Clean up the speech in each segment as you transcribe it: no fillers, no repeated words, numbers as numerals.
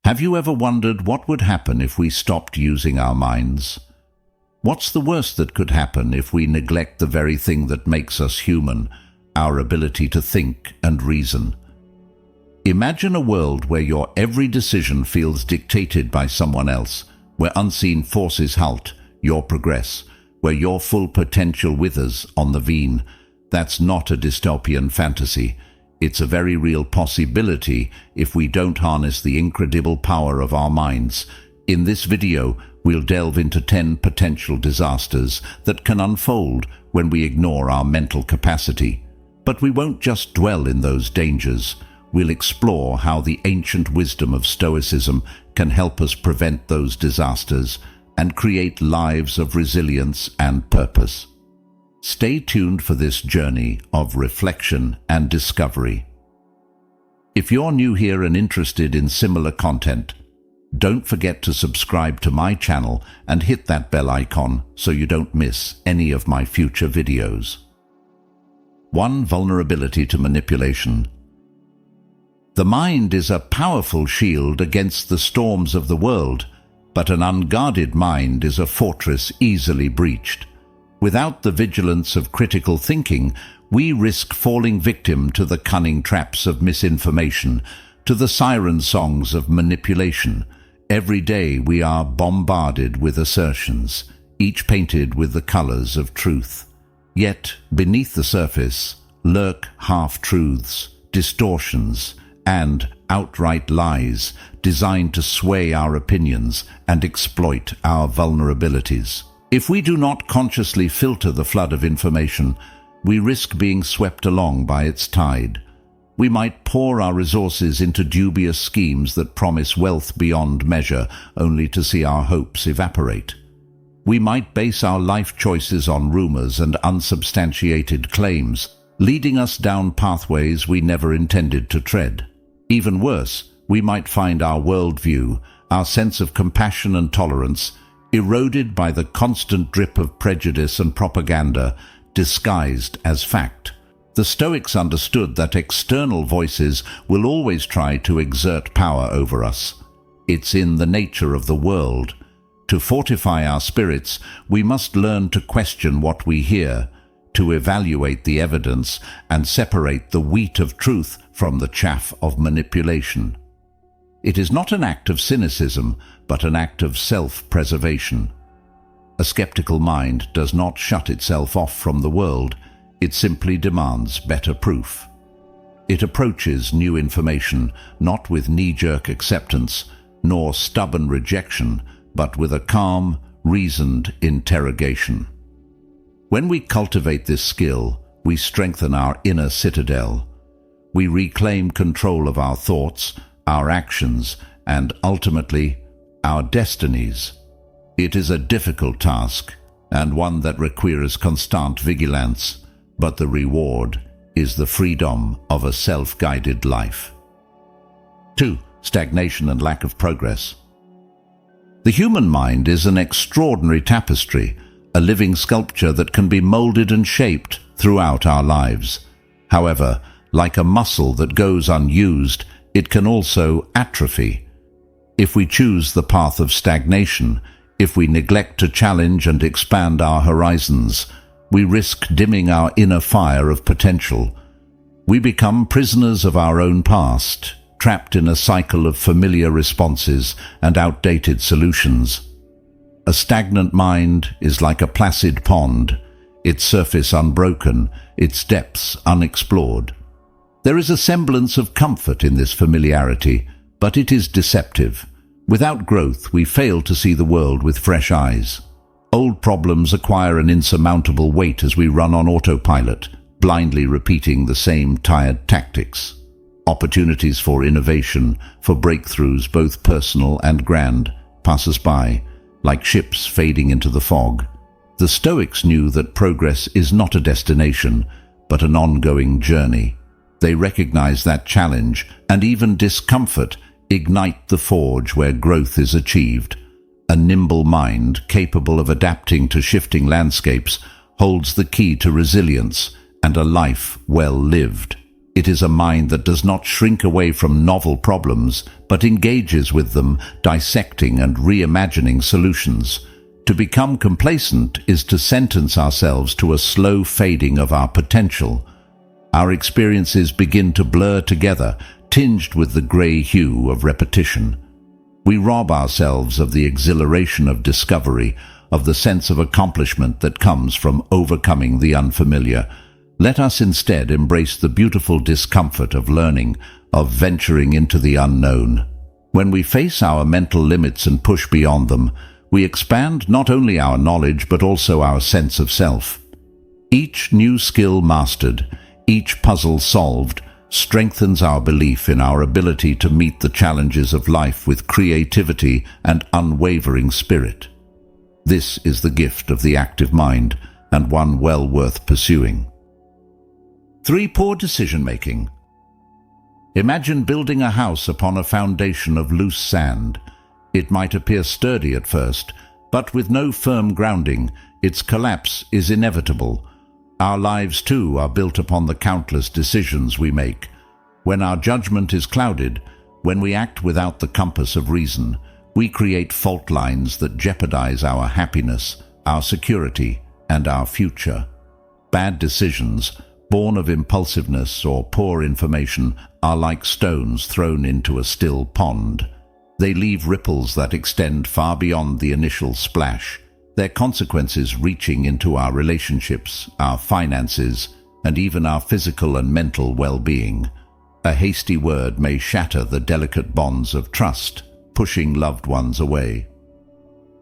Have you ever wondered what would happen if we stopped using our minds? What's the worst that could happen if we neglect the very thing that makes us human, our ability to think and reason? Imagine a world where your every decision feels dictated by someone else, where unseen forces halt your progress, where your full potential withers on the vine. That's not a dystopian fantasy. It's a very real possibility if we don't harness the incredible power of our minds. In this video, we'll delve into 10 potential disasters that can unfold when we ignore our mental capacity. But we won't just dwell in those dangers. We'll explore how the ancient wisdom of Stoicism can help us prevent those disasters and create lives of resilience and purpose. Stay tuned for this journey of reflection and discovery. If you're new here and interested in similar content, don't forget to subscribe to my channel and hit that bell icon so you don't miss any of my future videos. 1. Vulnerability to manipulation. The mind is a powerful shield against the storms of the world, but an unguarded mind is a fortress easily breached. Without the vigilance of critical thinking, we risk falling victim to the cunning traps of misinformation, to the siren songs of manipulation. Every day we are bombarded with assertions, each painted with the colors of truth. Yet, beneath the surface, lurk half-truths, distortions, and outright lies designed to sway our opinions and exploit our vulnerabilities. If we do not consciously filter the flood of information, we risk being swept along by its tide. We might pour our resources into dubious schemes that promise wealth beyond measure, only to see our hopes evaporate. We might base our life choices on rumors and unsubstantiated claims, leading us down pathways we never intended to tread. Even worse, we might find our worldview, our sense of compassion and tolerance, eroded by the constant drip of prejudice and propaganda, disguised as fact. The Stoics understood that external voices will always try to exert power over us. It's in the nature of the world. To fortify our spirits, we must learn to question what we hear, to evaluate the evidence, and separate the wheat of truth from the chaff of manipulation. It is not an act of cynicism, but an act of self-preservation. A skeptical mind does not shut itself off from the world. It simply demands better proof. It approaches new information not with knee-jerk acceptance, nor stubborn rejection, but with a calm, reasoned interrogation. When we cultivate this skill, we strengthen our inner citadel. We reclaim control of our thoughts, our actions, and ultimately, our destinies. It is a difficult task, and one that requires constant vigilance, but the reward is the freedom of a self-guided life. 2. Stagnation and lack of progress. The human mind is an extraordinary tapestry, a living sculpture that can be molded and shaped throughout our lives. However, like a muscle that goes unused, it can also atrophy. If we choose the path of stagnation, if we neglect to challenge and expand our horizons, we risk dimming our inner fire of potential. We become prisoners of our own past, trapped in a cycle of familiar responses and outdated solutions. A stagnant mind is like a placid pond, its surface unbroken, its depths unexplored. There is a semblance of comfort in this familiarity, but it is deceptive. Without growth, we fail to see the world with fresh eyes. Old problems acquire an insurmountable weight as we run on autopilot, blindly repeating the same tired tactics. Opportunities for innovation, for breakthroughs both personal and grand, pass us by, like ships fading into the fog. The Stoics knew that progress is not a destination, but an ongoing journey. They recognize that challenge and even discomfort ignite the forge where growth is achieved. A nimble mind, capable of adapting to shifting landscapes, holds the key to resilience and a life well lived. It is a mind that does not shrink away from novel problems, but engages with them, dissecting and reimagining solutions. To become complacent is to sentence ourselves to a slow fading of our potential. Our experiences begin to blur together, tinged with the grey hue of repetition. We rob ourselves of the exhilaration of discovery, of the sense of accomplishment that comes from overcoming the unfamiliar. Let us instead embrace the beautiful discomfort of learning, of venturing into the unknown. When we face our mental limits and push beyond them, we expand not only our knowledge but also our sense of self. Each new skill mastered, each puzzle solved, strengthens our belief in our ability to meet the challenges of life with creativity and unwavering spirit. This is the gift of the active mind, and one well worth pursuing. 3. Poor decision-making. Imagine building a house upon a foundation of loose sand. It might appear sturdy at first, but with no firm grounding, its collapse is inevitable. Our lives, too, are built upon the countless decisions we make. When our judgment is clouded, when we act without the compass of reason, we create fault lines that jeopardize our happiness, our security, and our future. Bad decisions, born of impulsiveness or poor information, are like stones thrown into a still pond. They leave ripples that extend far beyond the initial splash, their consequences reaching into our relationships, our finances, and even our physical and mental well-being. A hasty word may shatter the delicate bonds of trust, pushing loved ones away.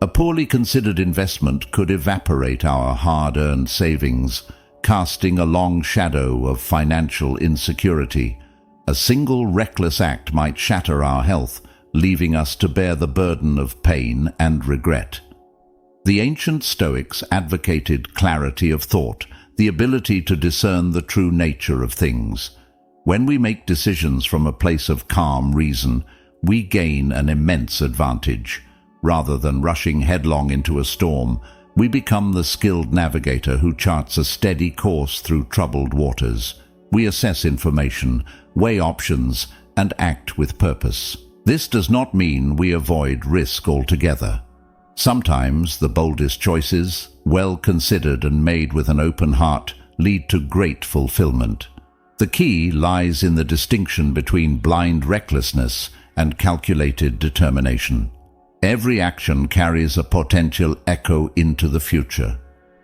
A poorly considered investment could evaporate our hard-earned savings, casting a long shadow of financial insecurity. A single reckless act might shatter our health, leaving us to bear the burden of pain and regret. The ancient Stoics advocated clarity of thought, the ability to discern the true nature of things. When we make decisions from a place of calm reason, we gain an immense advantage. Rather than rushing headlong into a storm, we become the skilled navigator who charts a steady course through troubled waters. We assess information, weigh options, and act with purpose. This does not mean we avoid risk altogether. Sometimes the boldest choices, well considered and made with an open heart, lead to great fulfillment. The key lies in the distinction between blind recklessness and calculated determination. Every action carries a potential echo into the future.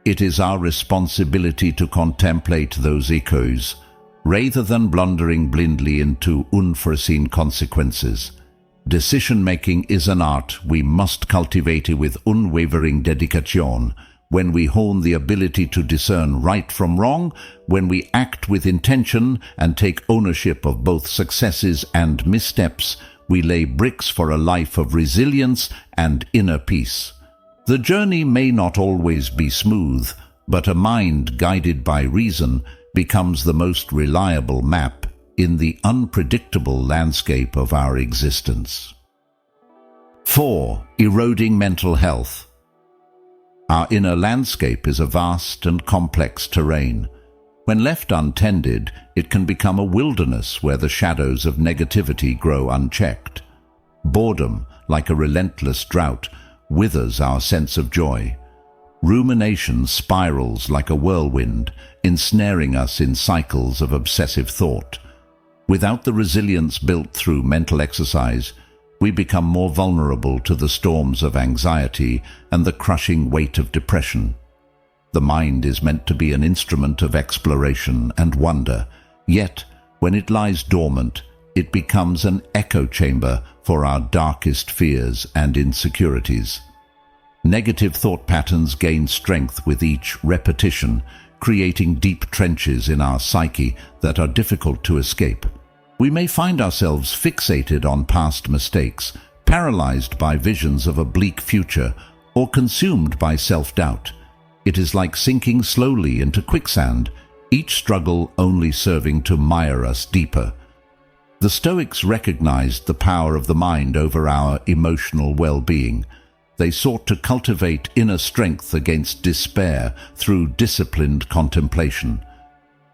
It is our responsibility to contemplate those echoes, rather than blundering blindly into unforeseen consequences. Decision-making is an art we must cultivate with unwavering dedication. When we hone the ability to discern right from wrong, when we act with intention and take ownership of both successes and missteps, we lay bricks for a life of resilience and inner peace. The journey may not always be smooth, but a mind guided by reason becomes the most reliable map in the unpredictable landscape of our existence. 4. Eroding mental health. Our inner landscape is a vast and complex terrain. When left untended, it can become a wilderness where the shadows of negativity grow unchecked. Boredom, like a relentless drought, withers our sense of joy. Rumination spirals like a whirlwind, ensnaring us in cycles of obsessive thought. Without the resilience built through mental exercise, we become more vulnerable to the storms of anxiety and the crushing weight of depression. The mind is meant to be an instrument of exploration and wonder, yet, when it lies dormant, it becomes an echo chamber for our darkest fears and insecurities. Negative thought patterns gain strength with each repetition, creating deep trenches in our psyche that are difficult to escape. We may find ourselves fixated on past mistakes, paralyzed by visions of a bleak future, or consumed by self-doubt. It is like sinking slowly into quicksand, each struggle only serving to mire us deeper. The Stoics recognized the power of the mind over our emotional well-being. They sought to cultivate inner strength against despair through disciplined contemplation.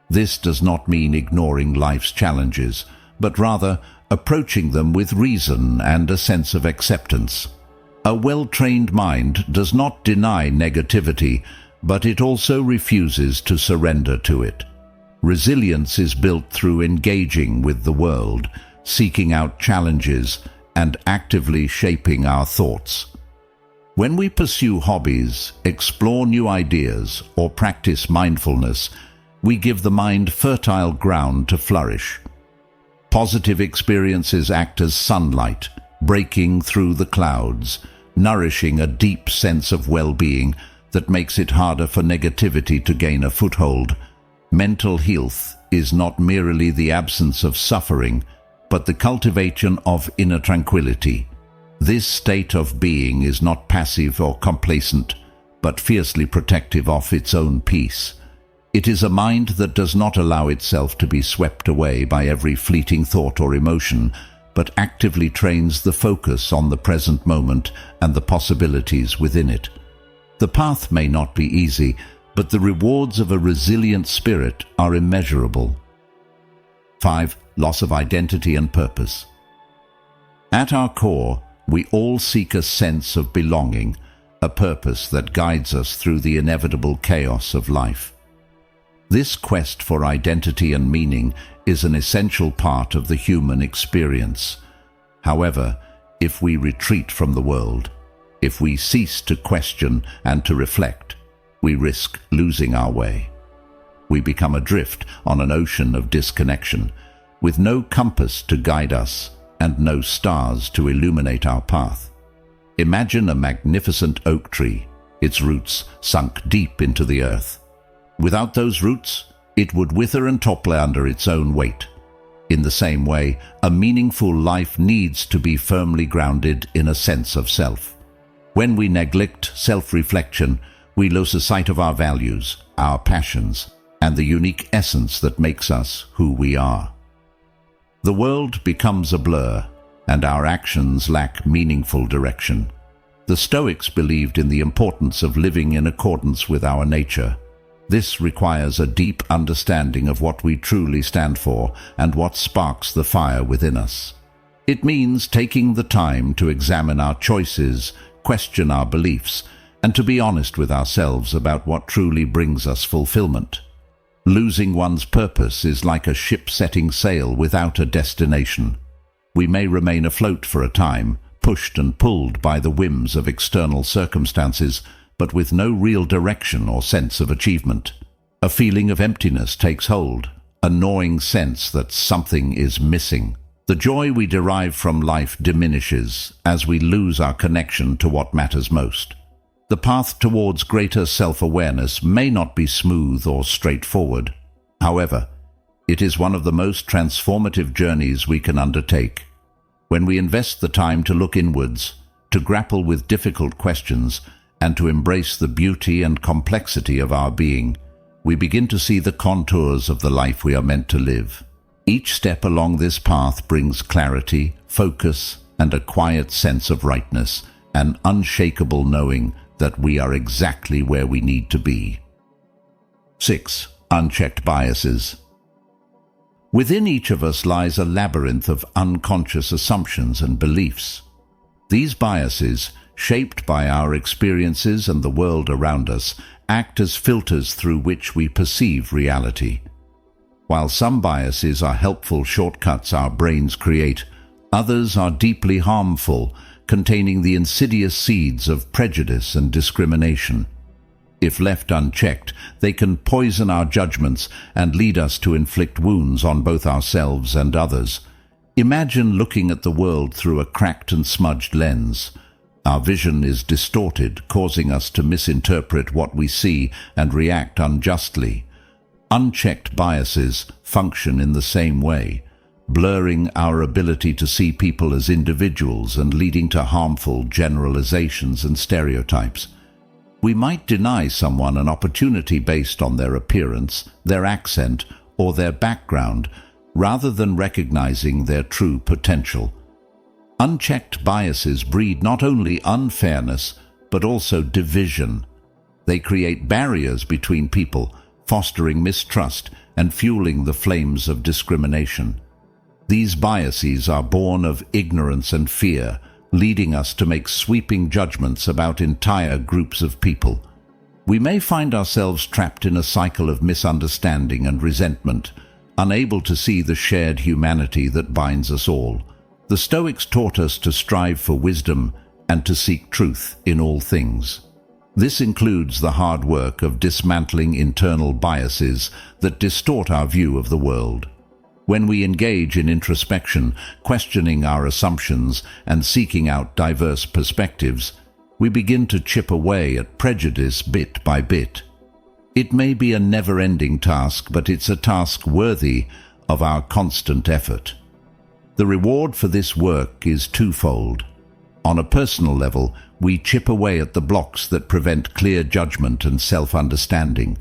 This does not mean ignoring life's challenges, but rather approaching them with reason and a sense of acceptance. A well-trained mind does not deny negativity, but it also refuses to surrender to it. Resilience is built through engaging with the world, seeking out challenges, and actively shaping our thoughts. When we pursue hobbies, explore new ideas, or practice mindfulness, we give the mind fertile ground to flourish. Positive experiences act as sunlight, breaking through the clouds, nourishing a deep sense of well-being that makes it harder for negativity to gain a foothold. Mental health is not merely the absence of suffering, but the cultivation of inner tranquility. This state of being is not passive or complacent, but fiercely protective of its own peace. It is a mind that does not allow itself to be swept away by every fleeting thought or emotion, but actively trains the focus on the present moment and the possibilities within it. The path may not be easy, but the rewards of a resilient spirit are immeasurable. 5. Loss of identity and purpose. At our core, we all seek a sense of belonging, a purpose that guides us through the inevitable chaos of life. This quest for identity and meaning is an essential part of the human experience. However, if we retreat from the world, if we cease to question and to reflect, we risk losing our way. We become adrift on an ocean of disconnection, with no compass to guide us and no stars to illuminate our path. Imagine a magnificent oak tree, its roots sunk deep into the earth. Without those roots, it would wither and topple under its own weight. In the same way, a meaningful life needs to be firmly grounded in a sense of self. When we neglect self-reflection, we lose sight of our values, our passions, and the unique essence that makes us who we are. The world becomes a blur, and our actions lack meaningful direction. The Stoics believed in the importance of living in accordance with our nature. This requires a deep understanding of what we truly stand for and what sparks the fire within us. It means taking the time to examine our choices, question our beliefs, and to be honest with ourselves about what truly brings us fulfillment. Losing one's purpose is like a ship setting sail without a destination. We may remain afloat for a time, pushed and pulled by the whims of external circumstances, but with no real direction or sense of achievement. A feeling of emptiness takes hold, a gnawing sense that something is missing. The joy we derive from life diminishes as we lose our connection to what matters most. The path towards greater self-awareness may not be smooth or straightforward. However, it is one of the most transformative journeys we can undertake. When we invest the time to look inwards, to grapple with difficult questions, and to embrace the beauty and complexity of our being, we begin to see the contours of the life we are meant to live. Each step along this path brings clarity, focus, and a quiet sense of rightness, an unshakable knowing that we are exactly where we need to be. 6. Unchecked biases. Within each of us lies a labyrinth of unconscious assumptions and beliefs. These biases, shaped by our experiences and the world around us, act as filters through which we perceive reality. While some biases are helpful shortcuts our brains create, others are deeply harmful, containing the insidious seeds of prejudice and discrimination. If left unchecked, they can poison our judgments and lead us to inflict wounds on both ourselves and others. Imagine looking at the world through a cracked and smudged lens. Our vision is distorted, causing us to misinterpret what we see and react unjustly. Unchecked biases function in the same way, blurring our ability to see people as individuals and leading to harmful generalizations and stereotypes. We might deny someone an opportunity based on their appearance, their accent, or their background, rather than recognizing their true potential. Unchecked biases breed not only unfairness, but also division. They create barriers between people, fostering mistrust and fueling the flames of discrimination. These biases are born of ignorance and fear, leading us to make sweeping judgments about entire groups of people. We may find ourselves trapped in a cycle of misunderstanding and resentment, unable to see the shared humanity that binds us all. The Stoics taught us to strive for wisdom and to seek truth in all things. This includes the hard work of dismantling internal biases that distort our view of the world. When we engage in introspection, questioning our assumptions and seeking out diverse perspectives, we begin to chip away at prejudice bit by bit. It may be a never-ending task, but it's a task worthy of our constant effort. The reward for this work is twofold. On a personal level, we chip away at the blocks that prevent clear judgment and self-understanding.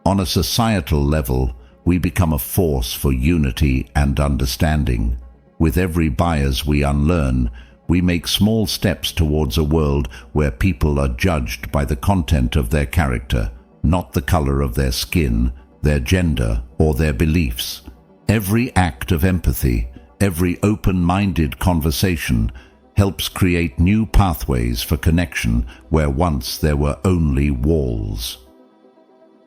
On a societal level, we become a force for unity and understanding. With every bias we unlearn, we make small steps towards a world where people are judged by the content of their character, not the color of their skin, their gender, or their beliefs. Every act of empathy, every open-minded conversation, helps create new pathways for connection where once there were only walls.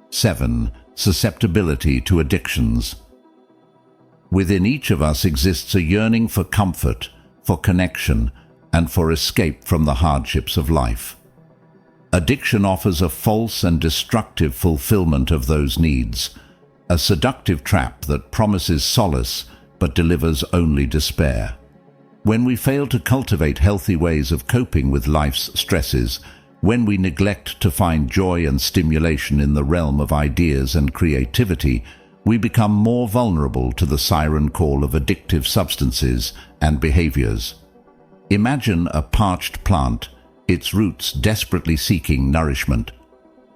7. Susceptibility to addictions. Within each of us exists a yearning for comfort, for connection, and for escape from the hardships of life. Addiction offers a false and destructive fulfillment of those needs, a seductive trap that promises solace but delivers only despair. When we fail to cultivate healthy ways of coping with life's stresses, when we neglect to find joy and stimulation in the realm of ideas and creativity, we become more vulnerable to the siren call of addictive substances and behaviors. Imagine a parched plant, its roots desperately seeking nourishment.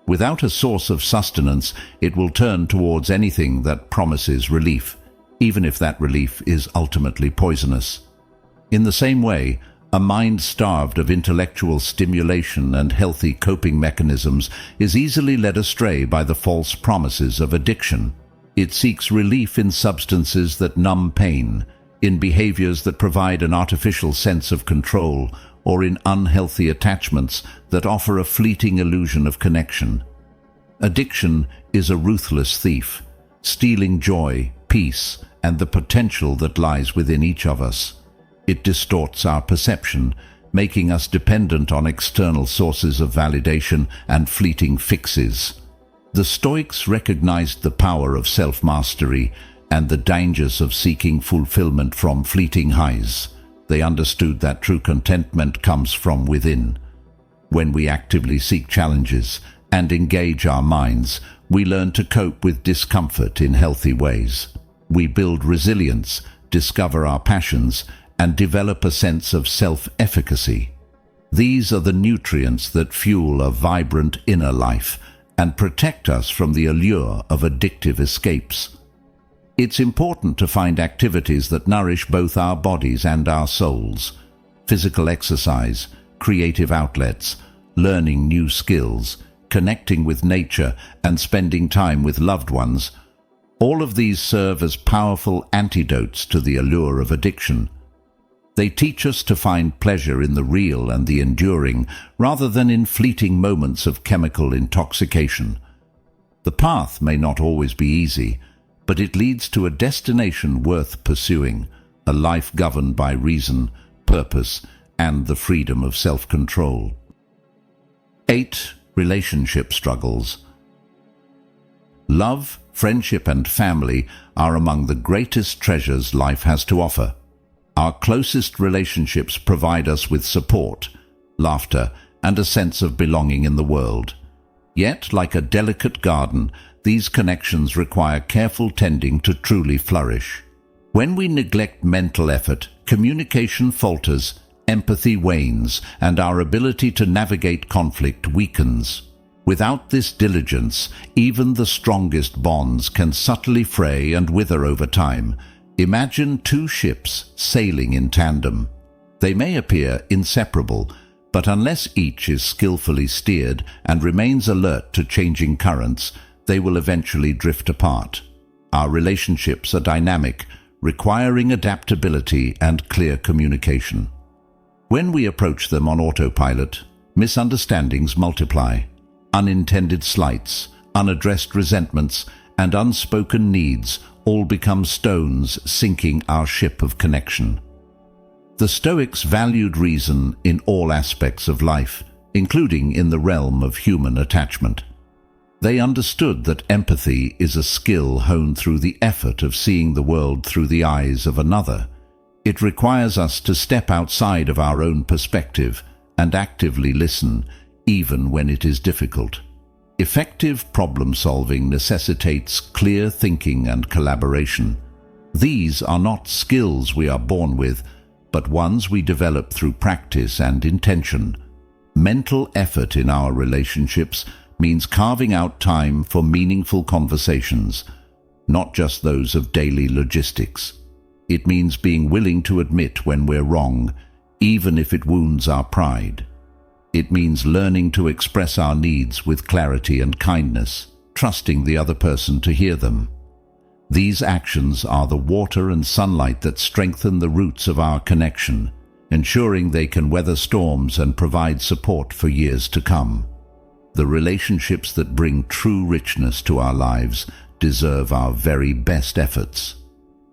Without a source of sustenance, it will turn towards anything that promises relief, even if that relief is ultimately poisonous. In the same way, a mind starved of intellectual stimulation and healthy coping mechanisms is easily led astray by the false promises of addiction. It seeks relief in substances that numb pain, in behaviors that provide an artificial sense of control, or in unhealthy attachments that offer a fleeting illusion of connection. Addiction is a ruthless thief, stealing joy, peace, and the potential that lies within each of us. It distorts our perception, making us dependent on external sources of validation and fleeting fixes. The Stoics recognized the power of self-mastery and the dangers of seeking fulfillment from fleeting highs. They understood that true contentment comes from within. When we actively seek challenges and engage our minds, we learn to cope with discomfort in healthy ways. We build resilience, discover our passions, and develop a sense of self-efficacy. These are the nutrients that fuel a vibrant inner life and protect us from the allure of addictive escapes. It's important to find activities that nourish both our bodies and our souls. Physical exercise, creative outlets, learning new skills, connecting with nature, and spending time with loved ones. All of these serve as powerful antidotes to the allure of addiction. They teach us to find pleasure in the real and the enduring, rather than in fleeting moments of chemical intoxication. The path may not always be easy, but it leads to a destination worth pursuing, a life governed by reason, purpose, and the freedom of self-control. 8. Relationship struggles. Love, friendship, and family are among the greatest treasures life has to offer. Our closest relationships provide us with support, laughter, and a sense of belonging in the world. Yet, like a delicate garden, these connections require careful tending to truly flourish. When we neglect mental effort, communication falters, empathy wanes, and our ability to navigate conflict weakens. Without this diligence, even the strongest bonds can subtly fray and wither over time. Imagine two ships sailing in tandem. They may appear inseparable, but unless each is skillfully steered and remains alert to changing currents, they will eventually drift apart. Our relationships are dynamic, requiring adaptability and clear communication. When we approach them on autopilot, misunderstandings multiply. Unintended slights, unaddressed resentments, and unspoken needs all become stones sinking our ship of connection. The Stoics valued reason in all aspects of life, including in the realm of human attachment. They understood that empathy is a skill honed through the effort of seeing the world through the eyes of another. It requires us to step outside of our own perspective and actively listen, even when it is difficult. Effective problem-solving necessitates clear thinking and collaboration. These are not skills we are born with, but ones we develop through practice and intention. Mental effort in our relationships means carving out time for meaningful conversations, not just those of daily logistics. It means being willing to admit when we're wrong, even if it wounds our pride. It means learning to express our needs with clarity and kindness, trusting the other person to hear them. These actions are the water and sunlight that strengthen the roots of our connection, ensuring they can weather storms and provide support for years to come. The relationships that bring true richness to our lives deserve our very best efforts.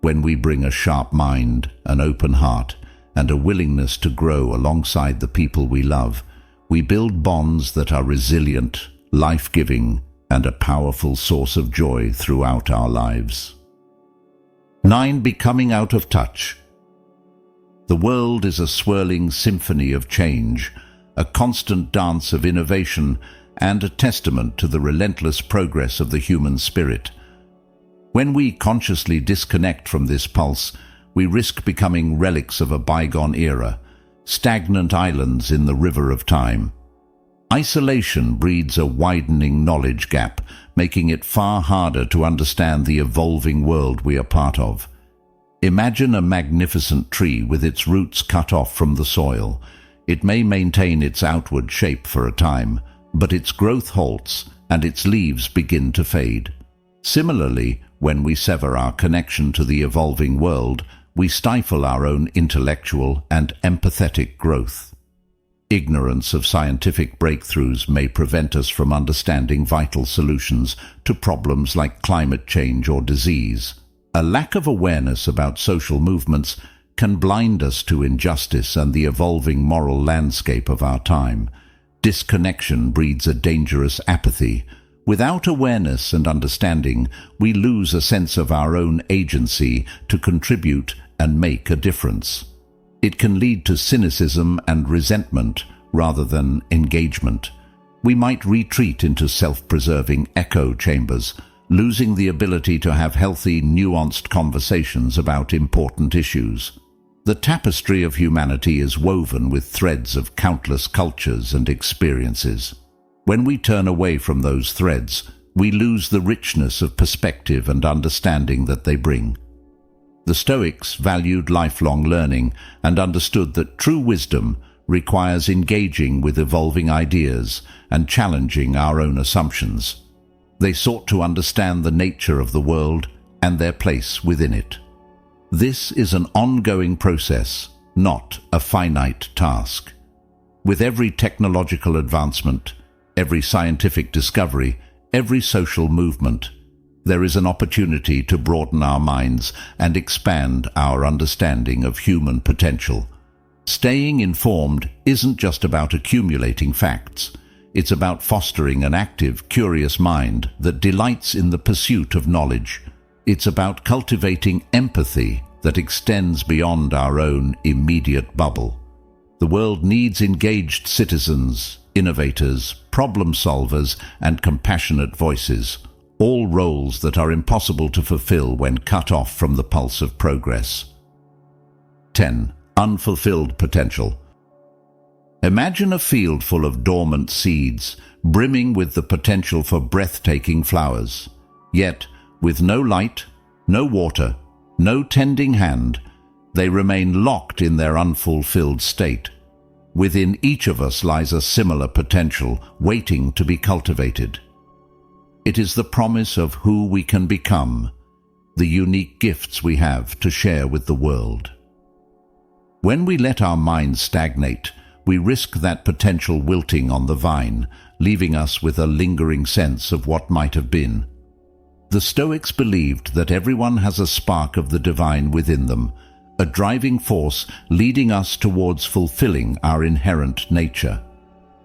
When we bring a sharp mind, an open heart, and a willingness to grow alongside the people we love, we build bonds that are resilient, life-giving, and a powerful source of joy throughout our lives. 9. Becoming out of touch. The world is a swirling symphony of change, a constant dance of innovation, and a testament to the relentless progress of the human spirit. When we consciously disconnect from this pulse, we risk becoming relics of a bygone era, stagnant islands in the river of time. Isolation breeds a widening knowledge gap, making it far harder to understand the evolving world we are part of. Imagine a magnificent tree with its roots cut off from the soil. It may maintain its outward shape for a time, but its growth halts and its leaves begin to fade. Similarly, when we sever our connection to the evolving world, we stifle our own intellectual and empathetic growth. Ignorance of scientific breakthroughs may prevent us from understanding vital solutions to problems like climate change or disease. A lack of awareness about social movements can blind us to injustice and the evolving moral landscape of our time. Disconnection breeds a dangerous apathy. Without awareness and understanding, we lose a sense of our own agency to contribute and make a difference. It can lead to cynicism and resentment rather than engagement. We might retreat into self-preserving echo chambers, losing the ability to have healthy, nuanced conversations about important issues. The tapestry of humanity is woven with threads of countless cultures and experiences. When we turn away from those threads, we lose the richness of perspective and understanding that they bring. The Stoics valued lifelong learning and understood that true wisdom requires engaging with evolving ideas and challenging our own assumptions. They sought to understand the nature of the world and their place within it. This is an ongoing process, not a finite task. With every technological advancement, every scientific discovery, every social movement, there is an opportunity to broaden our minds and expand our understanding of human potential. Staying informed isn't just about accumulating facts. It's about fostering an active, curious mind that delights in the pursuit of knowledge. It's about cultivating empathy that extends beyond our own immediate bubble. The world needs engaged citizens, innovators, problem solvers, and compassionate voices, all roles that are impossible to fulfill when cut off from the pulse of progress. 10. Unfulfilled potential. Imagine a field full of dormant seeds, brimming with the potential for breathtaking flowers. Yet, with no light, no water, no tending hand, they remain locked in their unfulfilled state. Within each of us lies a similar potential, waiting to be cultivated. It is the promise of who we can become, the unique gifts we have to share with the world. When we let our minds stagnate, we risk that potential wilting on the vine, leaving us with a lingering sense of what might have been. The Stoics believed that everyone has a spark of the divine within them, a driving force leading us towards fulfilling our inherent nature.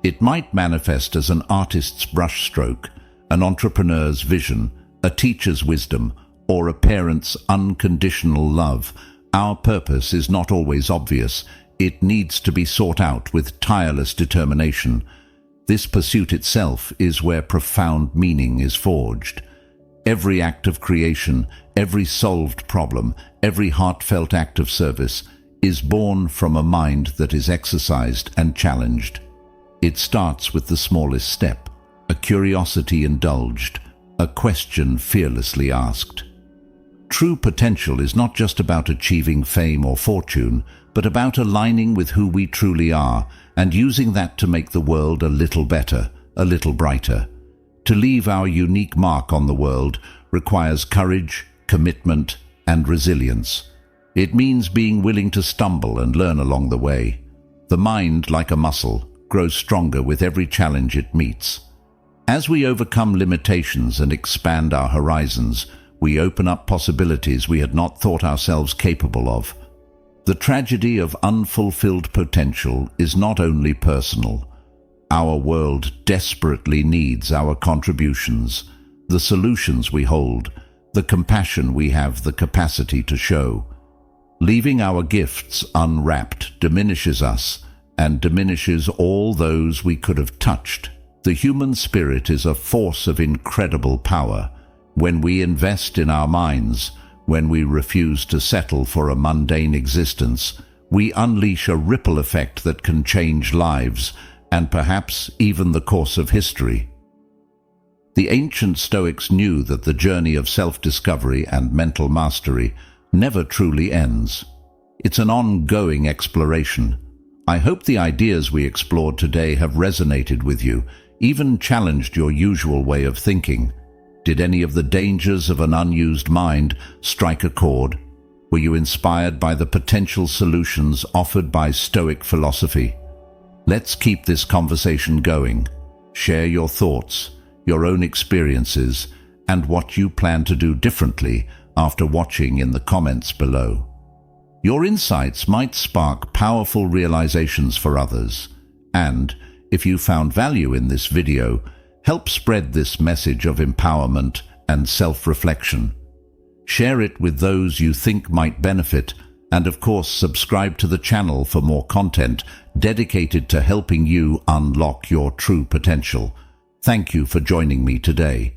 It might manifest as an artist's brushstroke, an entrepreneur's vision, a teacher's wisdom, or a parent's unconditional love. Our purpose is not always obvious. It needs to be sought out with tireless determination. This pursuit itself is where profound meaning is forged. Every act of creation, every solved problem, every heartfelt act of service is born from a mind that is exercised and challenged. It starts with the smallest step, a curiosity indulged, a question fearlessly asked. True potential is not just about achieving fame or fortune, but about aligning with who we truly are and using that to make the world a little better, a little brighter. To leave our unique mark on the world requires courage, commitment, and resilience. It means being willing to stumble and learn along the way. The mind, like a muscle, grows stronger with every challenge it meets. As we overcome limitations and expand our horizons, we open up possibilities we had not thought ourselves capable of. The tragedy of unfulfilled potential is not only personal. Our world desperately needs our contributions, the solutions we hold, the compassion we have the capacity to show. Leaving our gifts unwrapped diminishes us and diminishes all those we could have touched. The human spirit is a force of incredible power. When we invest in our minds, when we refuse to settle for a mundane existence, we unleash a ripple effect that can change lives and perhaps even the course of history. The ancient Stoics knew that the journey of self-discovery and mental mastery never truly ends. It's an ongoing exploration. I hope the ideas we explored today have resonated with you, even challenged your usual way of thinking. Did any of the dangers of an unused mind strike a chord? Were you inspired by the potential solutions offered by Stoic philosophy? Let's keep this conversation going. Share your thoughts, your own experiences, and what you plan to do differently after watching in the comments below. Your insights might spark powerful realizations for others. And, if you found value in this video, help spread this message of empowerment and self-reflection. Share it with those you think might benefit, and of course subscribe to the channel for more content dedicated to helping you unlock your true potential. Thank you for joining me today.